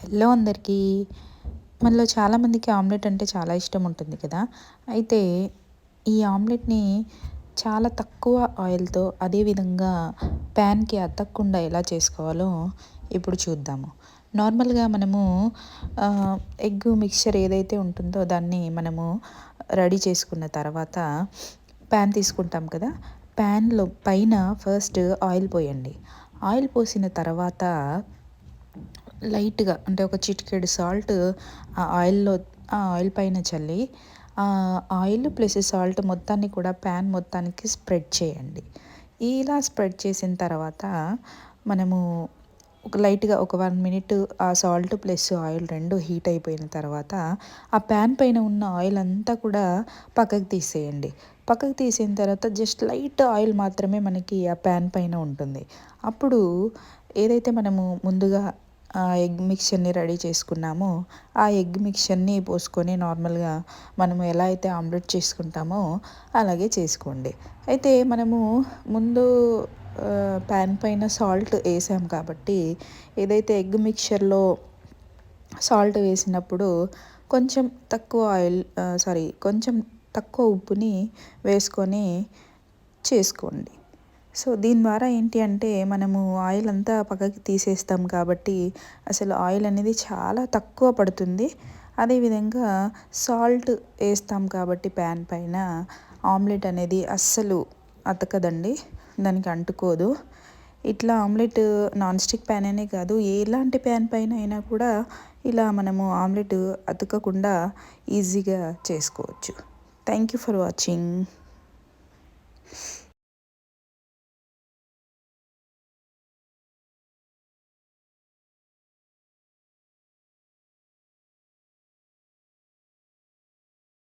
Hello అందరికీ. మనలో చాలామందికి ఆమ్లెట్ అంటే చాలా ఇష్టం ఉంటుంది కదా! అయితే ఈ ఆమ్లెట్‌ని చాలా తక్కువ ఆయిల్‌తో అదేవిధంగా ప్యాన్‌కి అతకకుండా ఎలా చేసుకోవాలో ఇప్పుడు చూద్దాము. నార్మల్‌గా మనము ఎగ్ మిక్స్చర్ ఏదైతే ఉంటుందో దాన్ని మనము రెడీ చేసుకున్న తర్వాత ప్యాన్ తీసుకుంటాం కదా! ప్యాన్‌లో పైన ఫస్ట్ ఆయిల్ పోయండి. ఆయిల్ పోసిన తర్వాత లైట్‌గా అంటే ఒక చిటికెడు సాల్ట్ ఆ ఆయిల్ పైన చల్లి ఆయిల్ ప్లస్ సాల్ట్ మొత్తాన్ని కూడా ప్యాన్ మొత్తానికి స్ప్రెడ్ చేయండి. ఇలా స్ప్రెడ్ చేసిన తర్వాత మనము లైట్‌గా ఒక 1 మినిట్ ఆ సాల్ట్ ప్లస్ ఆయిల్ 2 హీట్ అయిపోయిన తర్వాత ఆ ప్యాన్ పైన ఉన్న ఆయిల్ అంతా కూడా పక్కకు తీసేయండి. పక్కకు తీసిన తర్వాత జస్ట్ లైట్ ఆయిల్ మాత్రమే మనకి ఆ ప్యాన్ పైన ఉంటుంది. అప్పుడు ఏదైతే మనము ముందుగా ఎగ్ మిక్చర్‌ని రెడీ చేసుకున్నామో, ఆ ఎగ్ మిక్చర్‌ని పోసుకొని నార్మల్‌గా మనము ఎలా అయితే ఆమ్లెట్ చేసుకుంటామో అలాగే చేసుకోండి. అయితే మనము ముందు ప్యాన్ పైన సాల్ట్ ఏసాం కాబట్టి ఏదైతే ఎగ్ మిక్చర్‌లో సాల్ట్ వేసినప్పుడు కొంచెం తక్కువ కొంచెం తక్కువ ఉప్పుని వేసుకొని చేసుకోండి. సో, దీని ద్వారా ఏంటి అంటే మనము ఆయిల్ అంతా పక్కకి తీసేస్తాం కాబట్టి అసలు ఆయిల్ అనేది చాలా తక్కువ పడుతుంది. అదేవిధంగా సాల్ట్ ఏస్తాం కాబట్టి ప్యాన్ పైన ఆమ్లెట్ అనేది అస్సలు అతకదండి. దానికి అంటుకోదు. ఇట్లా ఆమ్లెట్ నాన్ స్టిక్ ప్యాన్ అనే కాదు, ఎలాంటి ప్యాన్ పైన అయినా కూడా ఇలా మనము ఆమ్లెట్ అతుకకుండా ఈజీగా చేసుకోవచ్చు. Thank you for watching.